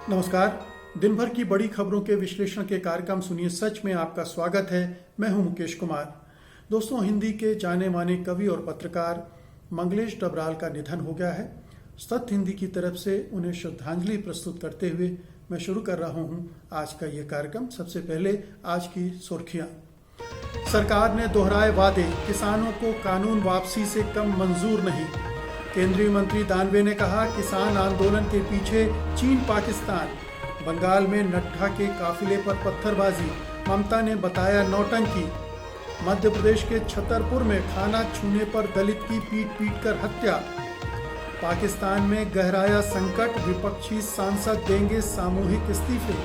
नमस्कार। दिन भर की बड़ी खबरों के विश्लेषण के कार्यक्रम सुनिए सच में आपका स्वागत है। मैं हूं मुकेश कुमार। दोस्तों, हिंदी के जाने माने कवि और पत्रकार मंगलेश डबराल का निधन हो गया है। सत्य हिंदी की तरफ से उन्हें श्रद्धांजलि प्रस्तुत करते हुए मैं शुरू कर रहा हूं आज का ये कार्यक्रम। सबसे पहले आज की सुर्खियां। सरकार ने दोहराए वादे, किसानों को कानून वापसी से कम मंजूर नहीं। केंद्रीय मंत्री दानवे ने कहा, किसान आंदोलन के पीछे चीन पाकिस्तान। बंगाल में नड्डा के काफिले पर पत्थरबाजी, ममता ने बताया नौटंकी। मध्य प्रदेश के छतरपुर में खाना छूने पर दलित की पीट कर हत्या। पाकिस्तान में गहराया संकट, विपक्षी सांसद देंगे सामूहिक इस्तीफे।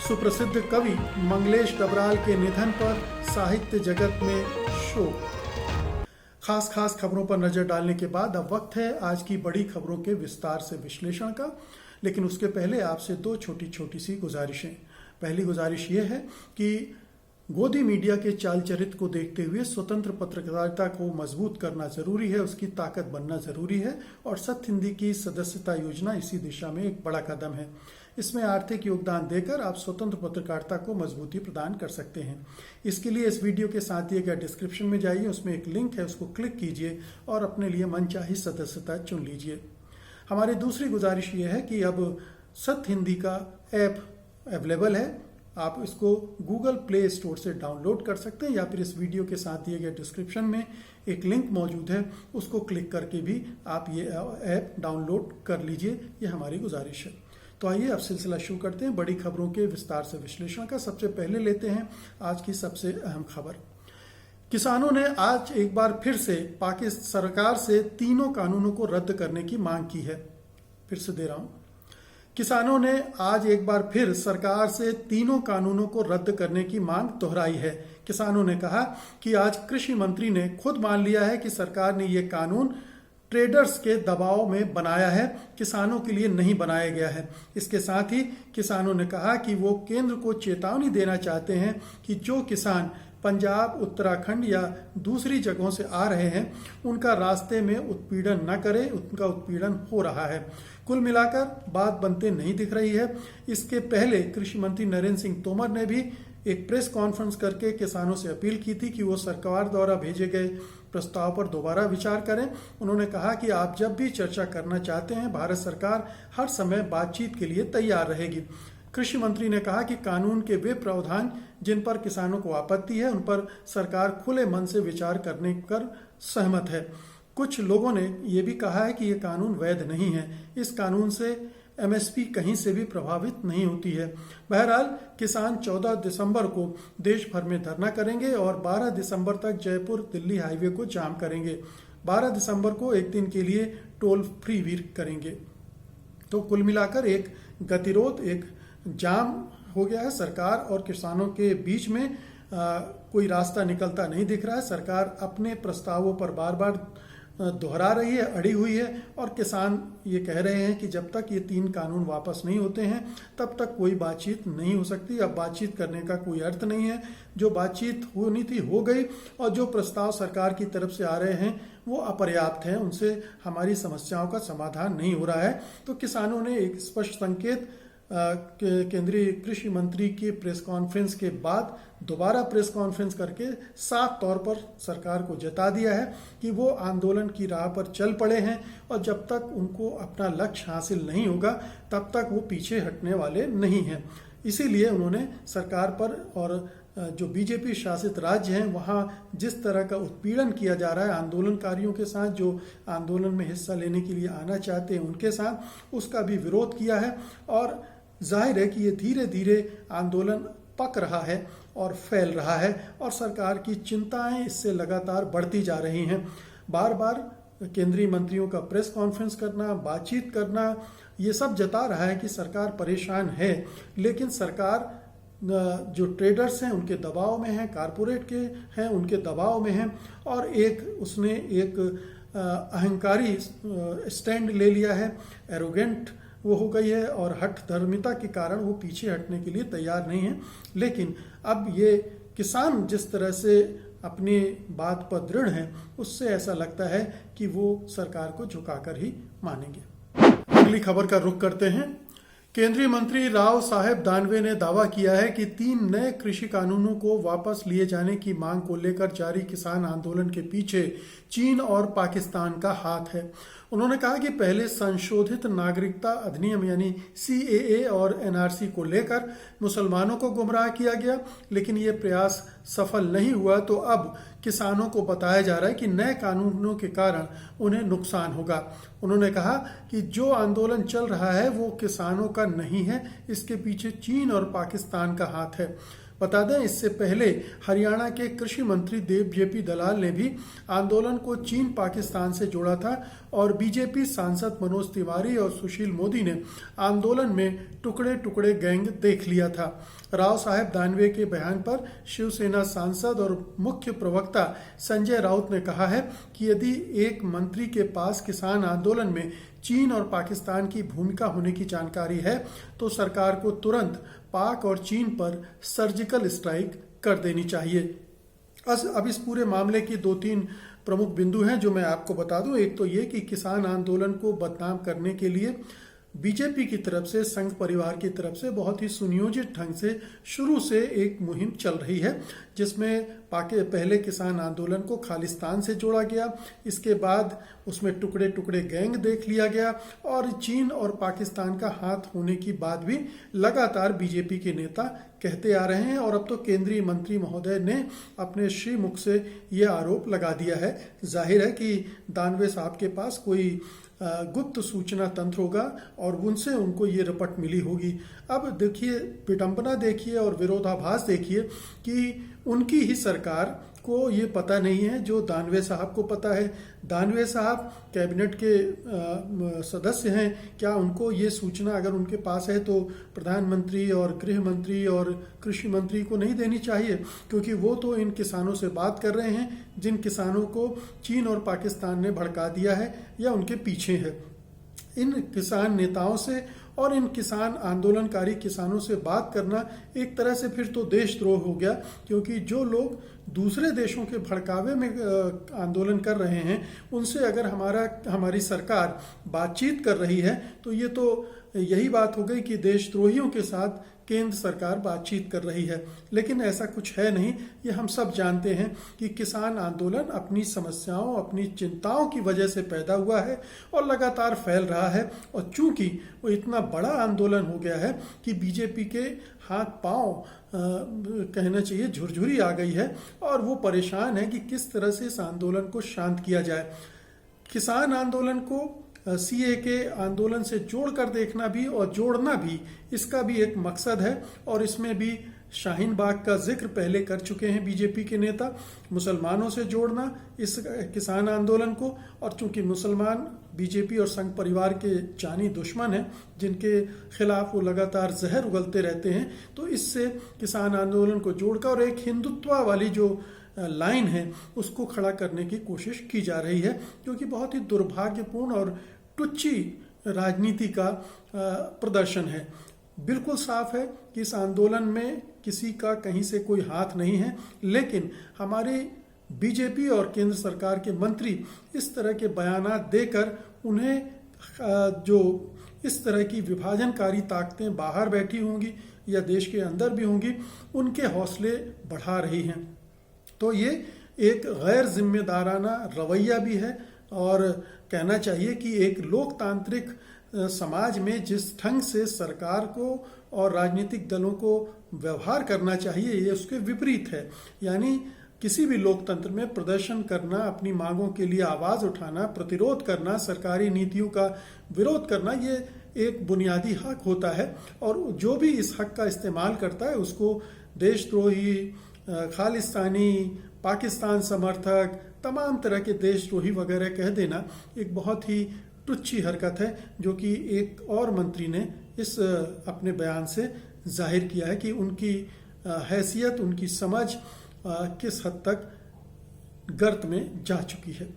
सुप्रसिद्ध कवि मंगलेश डबराल के निधन पर साहित्य जगत में शोक। खास खबरों पर नजर डालने के बाद अब वक्त है आज की बड़ी खबरों के विस्तार से विश्लेषण का। लेकिन उसके पहले आपसे दो छोटी सी गुजारिशें। पहली गुजारिश ये है कि गोदी मीडिया के चाल चरित्र को देखते हुए स्वतंत्र पत्रकारिता को मजबूत करना जरूरी है, उसकी ताकत बनना जरूरी है और सत्य हिंदी की सदस्यता योजना इसी दिशा में एक बड़ा कदम है। इसमें आर्थिक योगदान देकर आप स्वतंत्र पत्रकारिता को मजबूती प्रदान कर सकते हैं। इसके लिए इस वीडियो के साथ दिए गए डिस्क्रिप्शन में जाइए, उसमें एक लिंक है, उसको क्लिक कीजिए और अपने लिए मनचाही सदस्यता चुन लीजिए। हमारी दूसरी गुजारिश ये है कि अब सत्य हिंदी का ऐप अवेलेबल है। आप इसको गूगल प्ले स्टोर से डाउनलोड कर सकते हैं या फिर इस वीडियो के साथ दिए गए डिस्क्रिप्शन में एक लिंक मौजूद है, उसको क्लिक करके भी आप ये ऐप डाउनलोड कर लीजिए। ये हमारी गुजारिश है। तो आइए अब सिलसिला शुरू करते हैं बड़ी खबरों के विस्तार से विश्लेषण का। सबसे पहले लेते हैं आज की सबसे अहम खबर। किसानों ने आज एक बार फिर से पाकिस्तान सरकार से तीनों कानूनों को रद्द करने की मांग की है। फिर से दे रहा हूं, किसानों ने आज एक बार फिर सरकार से तीनों कानूनों को रद्द करने की मांग दोहराई है। किसानों ने कहा कि आज कृषि मंत्री ने खुद मान लिया है कि सरकार ने ये कानून ट्रेडर्स के दबाव में बनाया है, किसानों के लिए नहीं बनाया गया है। इसके साथ ही किसानों ने कहा कि वो केंद्र को चेतावनी देना चाहते हैं कि जो किसान पंजाब, उत्तराखंड या दूसरी जगहों से आ रहे हैं उनका रास्ते में उत्पीड़न न करें, उनका उत्पीड़न हो रहा है। कुल मिलाकर बात बनते नहीं दिख रही है। इसके पहले कृषि मंत्री नरेंद्र सिंह तोमर ने भी एक प्रेस कॉन्फ्रेंस करके किसानों से अपील की थी कि वो सरकार द्वारा भेजे गए प्रस्ताव पर दोबारा विचार करें। उन्होंने कहा कि आप जब भी चर्चा करना चाहते हैं, भारत सरकार हर समय बातचीत के लिए तैयार रहेगी। कृषि मंत्री ने कहा कि कानून के वे प्रावधान जिन पर किसानों को आपत्ति है उन पर सरकार खुले मन से विचार करने पर सहमत है। कुछ लोगों ने यह भी कहा है कि यह कानून वैध नहीं है, इस कानून से एमएसपी कहीं से भी प्रभावित नहीं होती है। बहरहाल किसान 14 दिसंबर को देश भर में धरना करेंगे और 12 दिसंबर तक जयपुर दिल्ली हाईवे को जाम करेंगे। 12 दिसंबर को एक दिन के लिए टोल फ्री भी करेंगे। तो कुल मिलाकर एक गतिरोध, एक जाम हो गया है। सरकार और किसानों के बीच में कोई रास्ता निकलता नहीं दिख रहा है। सरकार अपने प्रस्तावों पर बार बार दोहरा रही है, अड़ी हुई है और किसान ये कह रहे हैं कि जब तक ये 3 कानून वापस नहीं होते हैं तब तक कोई बातचीत नहीं हो सकती। अब बातचीत करने का कोई अर्थ नहीं है। जो बातचीत होनी थी हो गई और जो प्रस्ताव सरकार की तरफ से आ रहे हैं वो अपर्याप्त हैं, उनसे हमारी समस्याओं का समाधान नहीं हो रहा है। तो किसानों ने एक स्पष्ट संकेत केंद्रीय कृषि मंत्री की प्रेस कॉन्फ्रेंस के बाद दोबारा प्रेस कॉन्फ्रेंस करके साफ तौर पर सरकार को जता दिया है कि वो आंदोलन की राह पर चल पड़े हैं और जब तक उनको अपना लक्ष्य हासिल नहीं होगा तब तक वो पीछे हटने वाले नहीं हैं। इसीलिए उन्होंने सरकार पर और जो बीजेपी शासित राज्य हैं वहाँ जिस तरह का उत्पीड़न किया जा रहा है आंदोलनकारियों के साथ, जो आंदोलन में हिस्सा लेने के लिए आना चाहते हैं उनके साथ, उसका भी विरोध किया है। और जाहिर है कि ये धीरे धीरे आंदोलन पक रहा है और फैल रहा है और सरकार की चिंताएं इससे लगातार बढ़ती जा रही हैं। बार बार केंद्रीय मंत्रियों का प्रेस कॉन्फ्रेंस करना, बातचीत करना, ये सब जता रहा है कि सरकार परेशान है। लेकिन सरकार जो ट्रेडर्स हैं उनके दबाव में है, कारपोरेट के हैं उनके दबाव में है और उसने एक अहंकारी स्टैंड ले लिया है, एरोगेंट वो हो गई है और हठ धर्मिता के कारण वो पीछे हटने के लिए तैयार नहीं है। लेकिन अब ये किसान जिस तरह से अपनी बात पर दृढ़ हैं, उससे ऐसा लगता है कि वो सरकार को झुकाकर ही मानेंगे। अगली खबर का रुख करते हैं। केंद्रीय मंत्री राव साहेब दानवे ने दावा किया है कि 3 नए कृषि कानूनों को वापस लिए जाने की मांग को लेकर जारी किसान आंदोलन के पीछे चीन और पाकिस्तान का हाथ है। उन्होंने कहा कि पहले संशोधित नागरिकता अधिनियम यानी CAA और NRC को लेकर मुसलमानों को गुमराह किया गया, लेकिन ये प्रयास सफल नहीं हुआ, तो अब किसानों को बताया जा रहा है कि नए कानूनों के कारण उन्हें नुकसान होगा। उन्होंने कहा कि जो आंदोलन चल रहा है वो किसानों का नहीं है, इसके पीछे चीन और पाकिस्तान का हाथ है। बता दें, इससे पहले हरियाणा के कृषि मंत्री देवजेपी दलाल ने भी आंदोलन को चीन पाकिस्तान से जोड़ा था और बीजेपी सांसद मनोज तिवारी और सुशील मोदी ने आंदोलन में टुकड़े टुकड़े गैंग देख लिया था। राव साहेब दानवे के बयान पर शिवसेना सांसद और मुख्य प्रवक्ता संजय राउत ने कहा है कि यदि एक मंत्री के पास किसान आंदोलन में चीन और पाकिस्तान की भूमिका होने की जानकारी है तो सरकार को तुरंत पाक और चीन पर सर्जिकल स्ट्राइक कर देनी चाहिए। अब इस पूरे मामले की 2-3 प्रमुख बिंदु हैं जो मैं आपको बता दूं। एक तो ये कि किसान आंदोलन को बदनाम करने के लिए बीजेपी की तरफ से, संघ परिवार की तरफ से बहुत ही सुनियोजित ढंग से शुरू से एक मुहिम चल रही है, जिसमें पहले किसान आंदोलन को खालिस्तान से जोड़ा गया, इसके बाद उसमें टुकड़े टुकड़े गैंग देख लिया गया और चीन और पाकिस्तान का हाथ होने की बात भी लगातार बीजेपी के नेता कहते आ रहे हैं। और अब तो केंद्रीय मंत्री महोदय ने अपने श्रीमुख से ये आरोप लगा दिया है। जाहिर है कि दानवे साहब के पास कोई गुप्त सूचना तंत्र होगा और उनसे उनको ये रपट मिली होगी। अब देखिए, विडंबना देखिए और विरोधाभास देखिए कि उनकी ही सरकार को ये पता नहीं है जो दानवे साहब को पता है। दानवे साहब कैबिनेट के सदस्य हैं, क्या उनको ये सूचना अगर उनके पास है तो प्रधानमंत्री और गृह मंत्री और कृषि मंत्री को नहीं देनी चाहिए? क्योंकि वो तो इन किसानों से बात कर रहे हैं जिन किसानों को चीन और पाकिस्तान ने भड़का दिया है या उनके पीछे है। इन किसान नेताओं से और इन किसान आंदोलनकारी किसानों से बात करना एक तरह से फिर तो देशद्रोह हो गया, क्योंकि जो लोग दूसरे देशों के भड़कावे में आंदोलन कर रहे हैं उनसे अगर हमारी सरकार बातचीत कर रही है तो ये तो यही बात हो गई कि देशद्रोहियों के साथ केंद्र सरकार बातचीत कर रही है। लेकिन ऐसा कुछ है नहीं। ये हम सब जानते हैं कि किसान आंदोलन अपनी समस्याओं, अपनी चिंताओं की वजह से पैदा हुआ है और लगातार फैल रहा है। और चूंकि वो इतना बड़ा आंदोलन हो गया है कि बीजेपी के हाथ पांव कहना चाहिए झुरझुरी आ गई है और वो परेशान है कि किस तरह से इस आंदोलन को शांत किया जाए। किसान आंदोलन को CAA के आंदोलन से जोड़कर देखना भी और जोड़ना भी, इसका भी एक मकसद है। और इसमें भी शाहीन बाग का जिक्र पहले कर चुके हैं बीजेपी के नेता, मुसलमानों से जोड़ना इस किसान आंदोलन को। और चूंकि मुसलमान बीजेपी और संघ परिवार के जानी दुश्मन हैं जिनके खिलाफ वो लगातार जहर उगलते रहते हैं, तो इससे किसान आंदोलन को जोड़कर और एक हिंदुत्व वाली जो लाइन है उसको खड़ा करने की कोशिश की जा रही है, क्योंकि बहुत ही दुर्भाग्यपूर्ण और टुच्ची राजनीति का प्रदर्शन है। बिल्कुल साफ है कि इस आंदोलन में किसी का कहीं से कोई हाथ नहीं है, लेकिन हमारे बीजेपी और केंद्र सरकार के मंत्री इस तरह के बयानात देकर उन्हें जो इस तरह की विभाजनकारी ताकतें बाहर बैठी होंगी या देश के अंदर भी होंगी, उनके हौसले बढ़ा रही हैं। तो ये एक गैर जिम्मेदाराना रवैया भी है और कहना चाहिए कि एक लोकतांत्रिक समाज में जिस ढंग से सरकार को और राजनीतिक दलों को व्यवहार करना चाहिए ये उसके विपरीत है। यानी किसी भी लोकतंत्र में प्रदर्शन करना, अपनी मांगों के लिए आवाज उठाना, प्रतिरोध करना, सरकारी नीतियों का विरोध करना, ये एक बुनियादी हक होता है। और जो भी इस हक का इस्तेमाल करता है उसको देशद्रोही, खालिस्तानी, पाकिस्तान समर्थक, तमाम तरह के देशद्रोही वगैरह कह देना एक बहुत ही तुच्छी हरकत है, जो कि एक और मंत्री ने इस अपने बयान से जाहिर किया है कि उनकी हैसियत, उनकी समझ किस हद तक गर्त में जा चुकी है।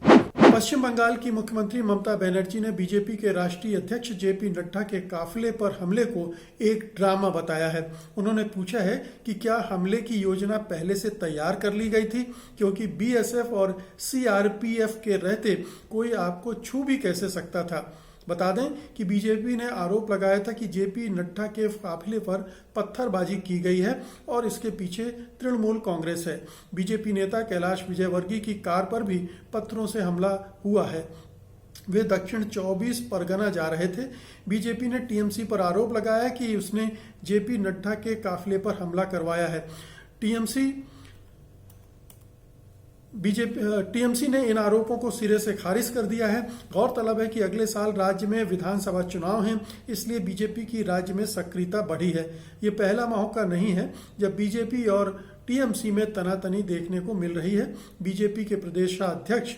पश्चिम बंगाल की मुख्यमंत्री ममता बनर्जी ने बीजेपी के राष्ट्रीय अध्यक्ष JP नड्डा के काफिले पर हमले को एक ड्रामा बताया है। उन्होंने पूछा है कि क्या हमले की योजना पहले से तैयार कर ली गई थी, क्योंकि BSF और CRPF के रहते कोई आपको छू भी कैसे सकता था। बता दें कि बीजेपी ने आरोप लगाया था कि जेपी नड्डा के काफिले पर पत्थरबाजी की गई है और इसके पीछे तृणमूल कांग्रेस है। बीजेपी नेता कैलाश विजयवर्गीय की कार पर भी पत्थरों से हमला हुआ है। वे दक्षिण 24 परगना जा रहे थे। बीजेपी ने टीएमसी पर आरोप लगाया कि उसने जेपी नड्डा के काफिले पर हमला करवाया है। टीएमसी ने इन आरोपों को सिरे से खारिज कर दिया है। गौरतलब है कि अगले साल राज्य में विधानसभा चुनाव हैं, इसलिए बीजेपी की राज्य में सक्रियता बढ़ी है। ये पहला मौका नहीं है जब बीजेपी और टीएमसी में तनातनी देखने को मिल रही है। बीजेपी के प्रदेश अध्यक्ष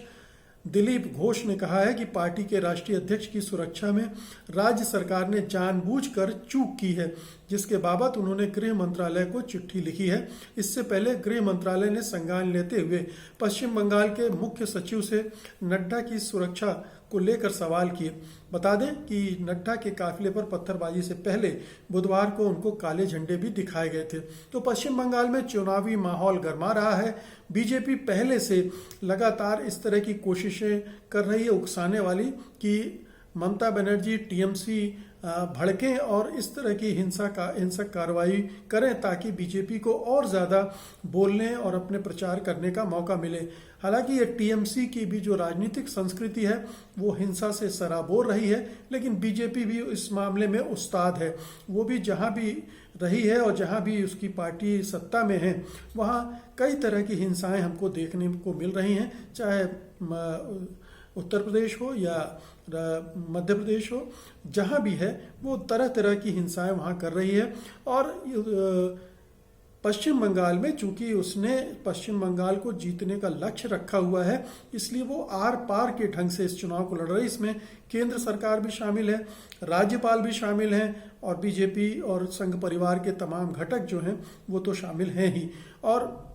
दिलीप घोष ने कहा है कि पार्टी के राष्ट्रीय अध्यक्ष की सुरक्षा में राज्य सरकार ने जानबूझकर चूक की है, जिसके बाबत उन्होंने गृह मंत्रालय को चिट्ठी लिखी है। इससे पहले गृह मंत्रालय ने संज्ञान लेते हुए पश्चिम बंगाल के मुख्य सचिव से नड्डा की सुरक्षा को लेकर सवाल किए। बता दें कि नड्डा के काफिले पर पत्थरबाजी से पहले बुधवार को उनको काले झंडे भी दिखाए गए थे। तो पश्चिम बंगाल में चुनावी माहौल गर्मा रहा है। बीजेपी पहले से लगातार इस तरह की कोशिशें कर रही है उकसाने वाली कि ममता बनर्जी टीएमसी भड़कें और इस तरह की हिंसक कार्रवाई करें ताकि बीजेपी को और ज़्यादा बोलने और अपने प्रचार करने का मौका मिले। हालांकि ये टीएमसी की भी जो राजनीतिक संस्कृति है वो हिंसा से सराबोर रही है, लेकिन बीजेपी भी इस मामले में उस्ताद है। वो भी जहां भी रही है और जहां भी उसकी पार्टी सत्ता में है वहां कई तरह की हिंसाएं हमको देखने को मिल रही हैं, चाहे उत्तर प्रदेश हो या मध्य प्रदेश हो, जहां भी है वो तरह तरह की हिंसाएं वहां कर रही है। और पश्चिम बंगाल में चूंकि उसने पश्चिम बंगाल को जीतने का लक्ष्य रखा हुआ है, इसलिए वो आर पार के ढंग से इस चुनाव को लड़ रही है। इसमें केंद्र सरकार भी शामिल है, राज्यपाल भी शामिल हैं और बीजेपी और संघ परिवार के तमाम घटक जो हैं वो तो शामिल हैं ही। और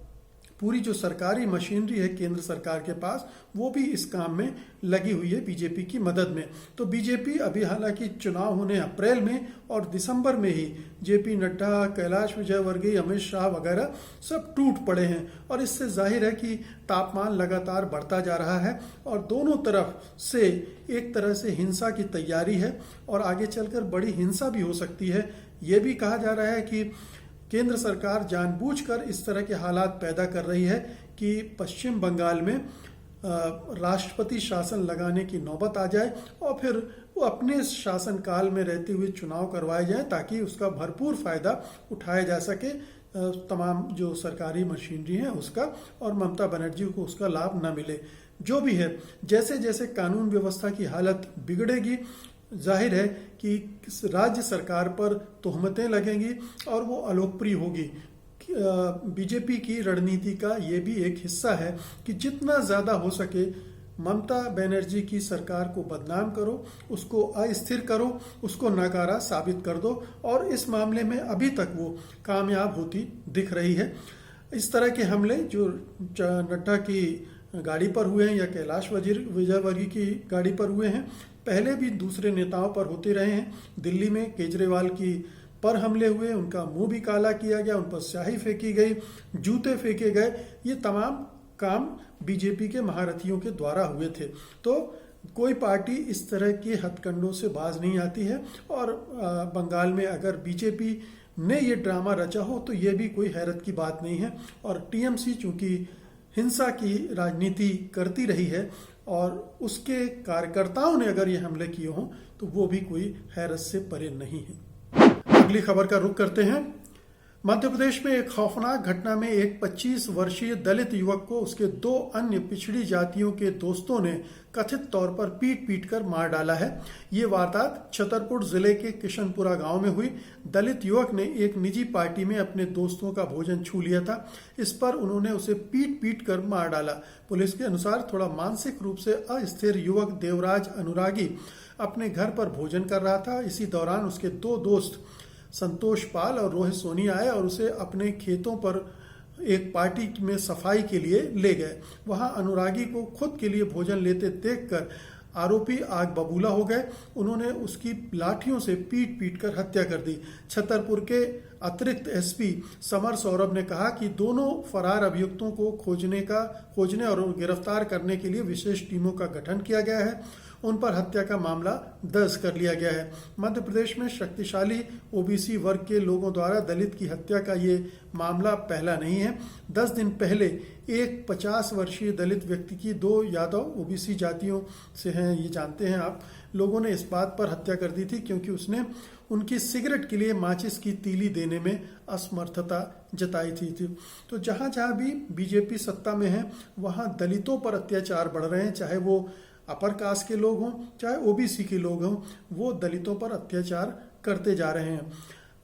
पूरी जो सरकारी मशीनरी है केंद्र सरकार के पास वो भी इस काम में लगी हुई है बीजेपी की मदद में। तो बीजेपी अभी हालांकि चुनाव होने अप्रैल में और दिसंबर में ही जेपी नड्डा, कैलाश विजयवर्गीय, अमित शाह वगैरह सब टूट पड़े हैं और इससे जाहिर है कि तापमान लगातार बढ़ता जा रहा है और दोनों तरफ से एक तरह से हिंसा की तैयारी है और आगे चलकर बड़ी हिंसा भी हो सकती है। ये भी कहा जा रहा है कि केंद्र सरकार जानबूझकर इस तरह के हालात पैदा कर रही है कि पश्चिम बंगाल में राष्ट्रपति शासन लगाने की नौबत आ जाए और फिर वो अपने शासनकाल में रहते हुए चुनाव करवाए जाए ताकि उसका भरपूर फायदा उठाया जा सके तमाम जो सरकारी मशीनरी है उसका, और ममता बनर्जी को उसका लाभ न मिले। जो भी है, जैसे जैसे कानून व्यवस्था की हालत बिगड़ेगी जाहिर है कि राज्य सरकार पर तोहमतें लगेंगी और वो अलोकप्रिय होगी। बीजेपी की रणनीति का ये भी एक हिस्सा है कि जितना ज़्यादा हो सके ममता बनर्जी की सरकार को बदनाम करो, उसको अस्थिर करो, उसको नकारा साबित कर दो, और इस मामले में अभी तक वो कामयाब होती दिख रही है। इस तरह के हमले जो नड्डा की गाड़ी पर हुए हैं या कैलाश विजयवर्गीय की गाड़ी पर हुए हैं, पहले भी दूसरे नेताओं पर होते रहे हैं। दिल्ली में केजरीवाल की पर हमले हुए, उनका मुंह भी काला किया गया, उन पर स्याही फेंकी गई, जूते फेंके गए। ये तमाम काम बीजेपी के महारथियों के द्वारा हुए थे। तो कोई पार्टी इस तरह के हथकंडों से बाज नहीं आती है और बंगाल में अगर बीजेपी ने ये ड्रामा रचा हो तो ये भी कोई हैरत की बात नहीं है। और टीएमसी चूंकि हिंसा की राजनीति करती रही है और उसके कार्यकर्ताओं ने अगर ये हमले किए हों तो वो भी कोई हैरत से परे नहीं है। अगली खबर का रुख करते हैं। मध्य प्रदेश में एक खौफनाक घटना में एक 25 वर्षीय दलित युवक को उसके 2 अन्य पिछड़ी जातियों के दोस्तों ने कथित तौर पर पीट कर मार डाला है। ये वारदात छतरपुर जिले के किशनपुरा गांव में हुई। दलित युवक ने एक निजी पार्टी में अपने दोस्तों का भोजन छू लिया था। इस पर उन्होंने उसे पीट कर मार डाला। पुलिस के अनुसार थोड़ा मानसिक रूप से अस्थिर युवक देवराज अनुरागी अपने घर पर भोजन कर रहा था। इसी दौरान उसके 2 दोस्त संतोष पाल और रोहित सोनी आए और उसे अपने खेतों पर एक पार्टी में सफाई के लिए ले गए। वहां अनुरागी को खुद के लिए भोजन लेते देखकर आरोपी आग बबूला हो गए। उन्होंने उसकी लाठियों से पीट कर हत्या कर दी। छतरपुर के अतिरिक्त एसपी समर सौरभ ने कहा कि दोनों फरार अभियुक्तों को खोजने और गिरफ्तार करने के लिए विशेष टीमों का गठन किया गया है। उन पर हत्या का मामला दर्ज कर लिया गया है। मध्य प्रदेश में शक्तिशाली ओबीसी वर्ग के लोगों द्वारा दलित की हत्या का ये मामला पहला नहीं है। 10 दिन पहले एक 50 वर्षीय दलित व्यक्ति की 2 यादव ओबीसी जातियों से हैं, ये जानते हैं आप, लोगों ने इस बात पर हत्या कर दी थी क्योंकि उसने उनकी सिगरेट के लिए माचिस की तीली देने में असमर्थता जताई थी। तो जहां जहां भी बीजेपी सत्ता में है वहां दलितों पर अत्याचार बढ़ रहे हैं, चाहे वो अपर कास्ट के लोग हों चाहे ओबीसी के लोग हों, वो दलितों पर अत्याचार करते जा रहे हैं।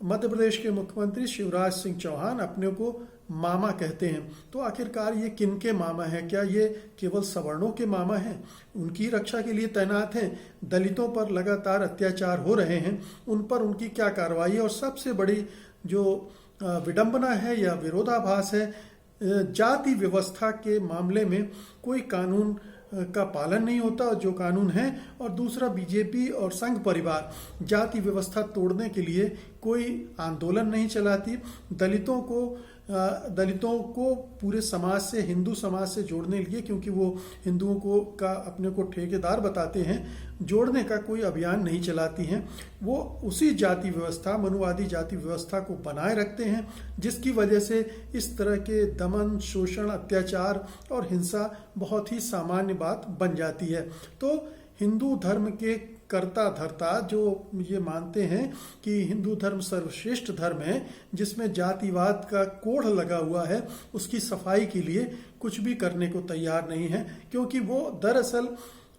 मध्य प्रदेश के मुख्यमंत्री शिवराज सिंह चौहान अपने को मामा कहते हैं, तो आखिरकार ये किन के मामा हैं? क्या ये केवल सवर्णों के मामा हैं, उनकी रक्षा के लिए तैनात हैं? दलितों पर लगातार अत्याचार हो रहे हैं, उन पर उनकी क्या कार्रवाई है? और सबसे बड़ी जो विडंबना है या विरोधाभास है, जाति व्यवस्था के मामले में कोई कानून का पालन नहीं होता जो कानून है, और दूसरा बीजेपी और संघ परिवार जाति व्यवस्था तोड़ने के लिए कोई आंदोलन नहीं चलाती। दलितों को पूरे समाज से, हिंदू समाज से जोड़ने के लिए, क्योंकि वो हिंदुओं को का अपने को ठेकेदार बताते हैं, जोड़ने का कोई अभियान नहीं चलाती हैं। वो उसी जाति व्यवस्था, मनुवादी जाति व्यवस्था को बनाए रखते हैं, जिसकी वजह से इस तरह के दमन, शोषण, अत्याचार और हिंसा बहुत ही सामान्य बात बन जाती है। तो हिंदू धर्म के कर्ता धर्ता जो ये मानते हैं कि हिंदू धर्म सर्वश्रेष्ठ धर्म है जिसमें जातिवाद का कोढ़ लगा हुआ है, उसकी सफाई के लिए कुछ भी करने को तैयार नहीं है, क्योंकि वो दरअसल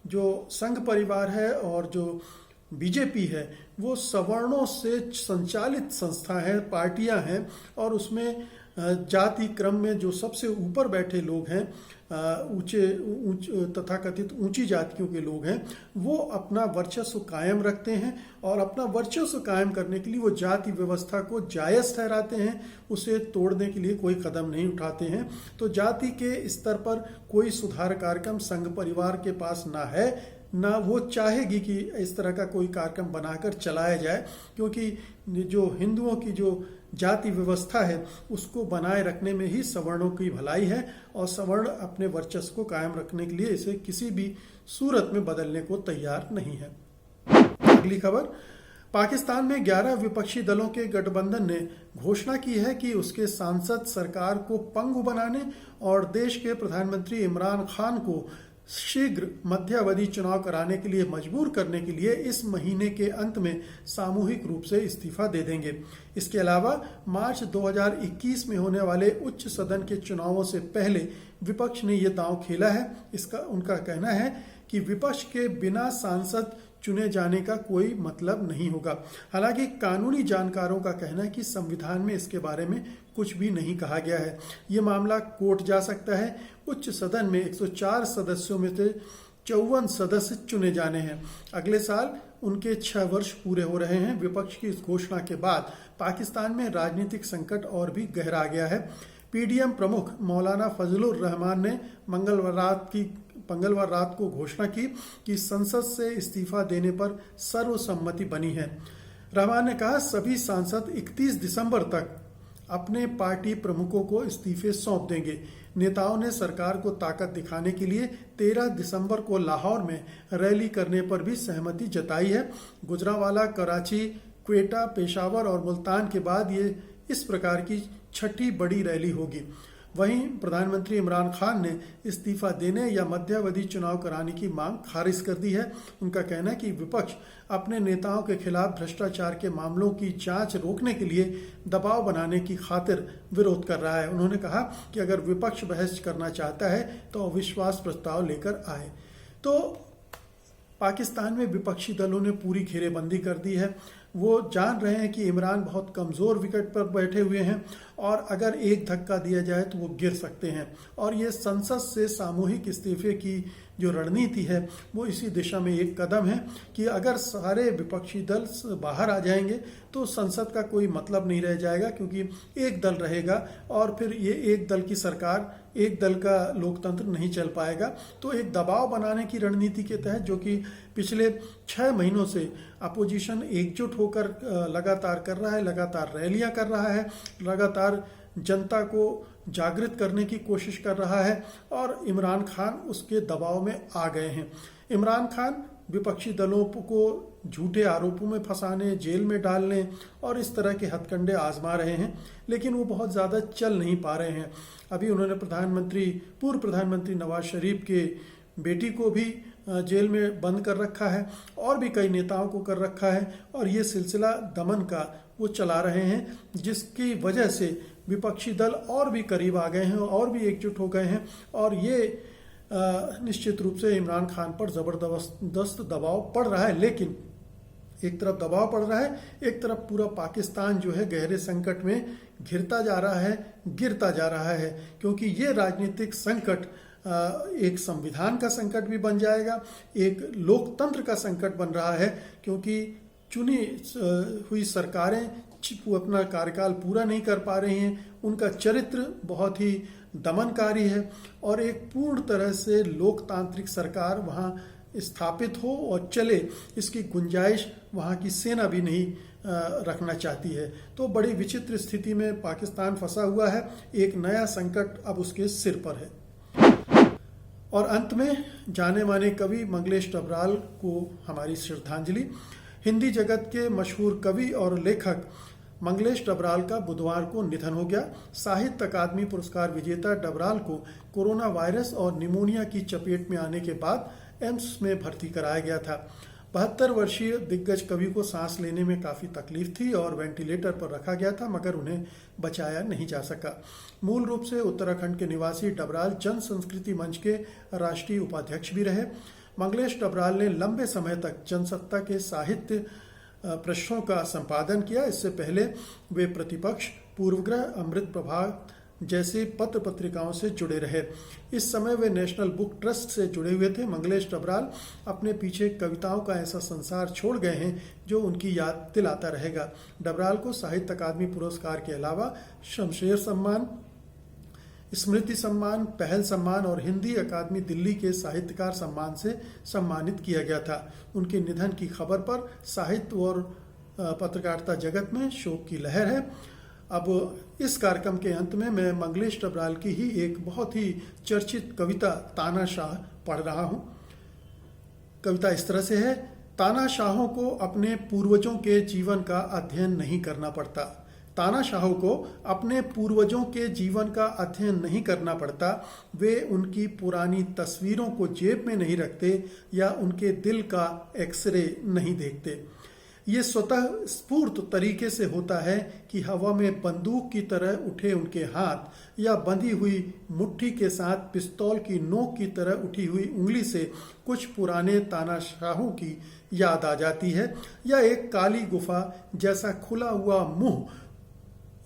जो संघ परिवार है और जो बीजेपी है वो सवर्णों से संचालित संस्था है, पार्टियां हैं, और उसमें जाति क्रम में जो सबसे ऊपर बैठे लोग हैं, तथाकथित ऊंची जातियों के लोग हैं, वो अपना वर्चस्व कायम रखते हैं और अपना वर्चस्व कायम करने के लिए वो जाति व्यवस्था को जायज ठहराते हैं, उसे तोड़ने के लिए कोई कदम नहीं उठाते हैं। तो जाति के स्तर पर कोई सुधार कार्यक्रम संघ परिवार के पास ना है, ना वो चाहेगी कि इस तरह का कोई कार्यक्रम बनाकर चलाया जाए, क्योंकि जो हिंदुओं की जो जाति व्यवस्था है उसको बनाए रखने में ही सवर्णों की भलाई है, और सवर्ण अपने वर्चस्व को कायम रखने के लिए इसे किसी भी सूरत में बदलने को तैयार नहीं है। अगली खबर, पाकिस्तान में 11 विपक्षी दलों के गठबंधन ने घोषणा की है कि उसके सांसद सरकार को पंगु बनाने और देश के प्रधानमंत्री इमरान खान को शीघ्र मध्यावधि चुनाव कराने के लिए मजबूर करने के लिए इस महीने के अंत में सामूहिक रूप से इस्तीफा दे देंगे। इसके अलावा मार्च 2021 में होने वाले उच्च सदन के चुनावों से पहले विपक्ष ने यह दांव खेला है। उनका कहना है कि विपक्ष के बिना सांसद चुने जाने का कोई मतलब नहीं होगा। हालांकि कानूनी जानकारों का कहना है कि संविधान में इसके बारे में कुछ भी नहीं कहा गया है। ये मामला कोर्ट जा सकता है। उच्च सदन में 104 सदस्यों में से 54 सदस्य चुने जाने हैं। अगले साल उनके 6 वर्ष पूरे हो रहे हैं। विपक्ष की इस घोषणा के बाद पाकिस्तान में राजनीतिक संकट और भी गहरा गया है। पीडीएम प्रमुख मौलाना फजलुर रहमान ने मंगलवार रात को घोषणा की कि संसद से इस्तीफा देने पर सर्वसम्मति बनी है। रहमान ने कहा, सभी सांसद 31 दिसंबर तक अपने पार्टी प्रमुखों को इस्तीफे सौंप देंगे। नेताओं ने सरकार को ताकत दिखाने के लिए 13 दिसंबर को लाहौर में रैली करने पर भी सहमति जताई है। गुजरांवाला, कराची, क्वेटा, पेशावर और मुल्तान के बाद ये इस प्रकार की 6ठी बड़ी रैली होगी। वहीं प्रधानमंत्री इमरान खान ने इस्तीफा देने या मध्यावधि चुनाव कराने की मांग खारिज कर दी है। उनका कहना है कि विपक्ष अपने नेताओं के खिलाफ भ्रष्टाचार के मामलों की जांच रोकने के लिए दबाव बनाने की खातिर विरोध कर रहा है। उन्होंने कहा कि अगर विपक्ष बहस करना चाहता है तो अविश्वास प्रस्ताव लेकर आए। तो पाकिस्तान में विपक्षी दलों ने पूरी घेरेबंदी कर दी है। वो जान रहे हैं कि इमरान बहुत कमज़ोर विकेट पर बैठे हुए हैं और अगर एक धक्का दिया जाए तो वो गिर सकते हैं, और ये संसद से सामूहिक इस्तीफे की जो रणनीति है वो इसी दिशा में एक कदम है कि अगर सारे विपक्षी दल बाहर आ जाएंगे तो संसद का कोई मतलब नहीं रह जाएगा, क्योंकि एक दल रहेगा और फिर ये एक दल की सरकार, एक दल का लोकतंत्र नहीं चल पाएगा। तो एक दबाव बनाने की रणनीति के तहत, जो कि पिछले 6 महीनों से अपोजिशन एकजुट होकर लगातार कर रहा है, लगातार रैलियां कर रहा है, लगातार जनता को जागृत करने की कोशिश कर रहा है, और इमरान खान उसके दबाव में आ गए हैं। इमरान खान विपक्षी दलों को झूठे आरोपों में फंसाने, जेल में डालने और इस तरह के हथकंडे आजमा रहे हैं, लेकिन वो बहुत ज़्यादा चल नहीं पा रहे हैं। अभी उन्होंने पूर्व प्रधानमंत्री नवाज शरीफ के बेटी को भी जेल में बंद कर रखा है और भी कई नेताओं को कर रखा है, और ये सिलसिला दमन का वो चला रहे हैं, जिसकी वजह से विपक्षी दल और भी करीब आ गए हैं और भी एकजुट हो गए हैं, और ये निश्चित रूप से इमरान खान पर ज़बरदस्त दबाव पड़ रहा है। लेकिन एक तरफ दबाव पड़ रहा है, एक तरफ पूरा पाकिस्तान जो है गहरे संकट में गिरता जा रहा है, क्योंकि ये राजनीतिक संकट एक संविधान का संकट भी बन जाएगा, एक लोकतंत्र का संकट बन रहा है, क्योंकि चुनी हुई सरकारें अपना कार्यकाल पूरा नहीं कर पा रही हैं, उनका चरित्र बहुत ही दमनकारी है, और एक पूर्ण तरह से लोकतांत्रिक सरकार वहाँ स्थापित हो और चले, इसकी गुंजाइश वहाँ की सेना भी नहीं रखना चाहती है। तो बड़ी विचित्र स्थिति में पाकिस्तान फंसा हुआ है, एक नया संकट अब उसके सिर पर है। और अंत में जाने माने कवि मंगलेश डबराल को हमारी श्रद्धांजलि। हिंदी जगत के मशहूर कवि और लेखक मंगलेश डबराल का बुधवार को निधन हो गया। साहित्य अकादमी पुरस्कार विजेता डबराल को कोरोना वायरस और निमोनिया की चपेट में आने के बाद एम्स में भर्ती कराया गया था। 72 वर्षीय दिग्गज कवि को सांस लेने में काफ़ी तकलीफ थी और वेंटिलेटर पर रखा गया था, मगर उन्हें बचाया नहीं जा सका। मूल रूप से उत्तराखंड के निवासी डबराल जन संस्कृति मंच के राष्ट्रीय उपाध्यक्ष भी रहे। मंगलेश डबराल ने लंबे समय तक जनसत्ता के साहित्य पृष्ठों का संपादन किया। इससे पहले वे प्रतिपक्ष, पूर्वग्रह, अमृत प्रभात जैसे पत्र पत्रिकाओं से जुड़े रहे। इस समय वे नेशनल बुक ट्रस्ट से जुड़े हुए थे। मंगलेश डबराल अपने पीछे कविताओं का ऐसा संसार छोड़ गए हैं जो उनकी याद दिलाता रहेगा। डबराल को साहित्य अकादमी पुरस्कार के अलावा शमशेर सम्मान, स्मृति सम्मान, पहल सम्मान और हिंदी अकादमी दिल्ली के साहित्यकार सम्मान से सम्मानित किया गया था। उनके निधन की खबर पर साहित्य और पत्रकारिता जगत में शोक की लहर है। अब इस कार्यक्रम के अंत में मैं मंगलेश डबराल की ही एक बहुत ही चर्चित कविता तानाशाह पढ़ रहा हूँ। कविता इस तरह से है। तानाशाहों को अपने पूर्वजों के जीवन का अध्ययन नहीं करना पड़ता। तानाशाहों को अपने पूर्वजों के जीवन का अध्ययन नहीं करना पड़ता। वे उनकी पुरानी तस्वीरों को जेब में नहीं रखते या उनके दिल का एक्सरे नहीं देखते। ये स्वतः स्फूर्त तरीके से होता है कि हवा में बंदूक की तरह उठे उनके हाथ या बंधी हुई मुट्ठी के साथ पिस्तौल की नोक की तरह उठी हुई उंगली से कुछ पुराने तानाशाहों की याद आ जाती है, या एक काली गुफा जैसा खुला हुआ मुंह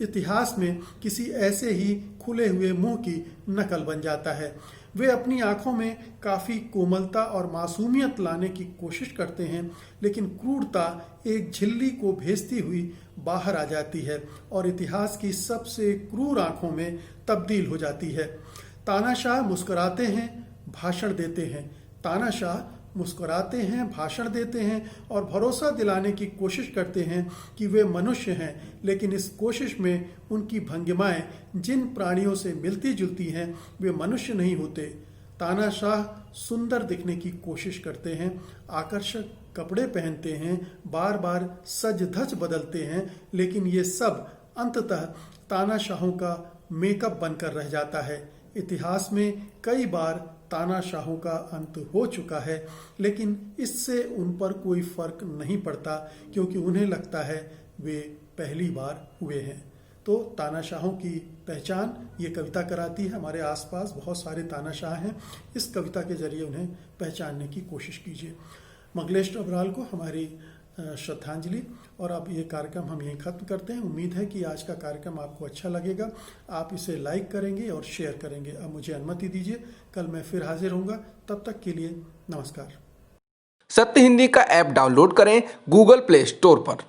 इतिहास में किसी ऐसे ही खुले हुए मुंह की नकल बन जाता है। वे अपनी आंखों में काफ़ी कोमलता और मासूमियत लाने की कोशिश करते हैं, लेकिन क्रूरता एक झिल्ली को भेजती हुई बाहर आ जाती है और इतिहास की सबसे क्रूर आंखों में तब्दील हो जाती है। तानाशाह मुस्कुराते हैं, भाषण देते हैं। तानाशाह मुस्कुराते हैं, भाषण देते हैं और भरोसा दिलाने की कोशिश करते हैं कि वे मनुष्य हैं, लेकिन इस कोशिश में उनकी भंगिमाएं जिन प्राणियों से मिलती जुलती हैं वे मनुष्य नहीं होते। तानाशाह सुंदर दिखने की कोशिश करते हैं, आकर्षक कपड़े पहनते हैं, बार बार सज धज बदलते हैं, लेकिन ये सब अंततः तानाशाहों का मेकअप बनकर रह जाता है। इतिहास में कई बार तानाशाहों का अंत हो चुका है, लेकिन इससे उन पर कोई फर्क नहीं पड़ता, क्योंकि उन्हें लगता है वे पहली बार हुए हैं। तो तानाशाहों की पहचान ये कविता कराती है। हमारे आसपास बहुत सारे तानाशाह हैं, इस कविता के जरिए उन्हें पहचानने की कोशिश कीजिए। मंगलेश डबराल को हमारी श्रद्धांजलि। और अब ये कार्यक्रम हम यहीं ख़त्म करते हैं। उम्मीद है कि आज का कार्यक्रम आपको अच्छा लगेगा, आप इसे लाइक करेंगे और शेयर करेंगे। अब मुझे अनुमति दीजिए, कल मैं फिर हाजिर होऊंगा। तब तक के लिए नमस्कार। सत्य हिंदी का ऐप डाउनलोड करें गूगल प्ले स्टोर पर।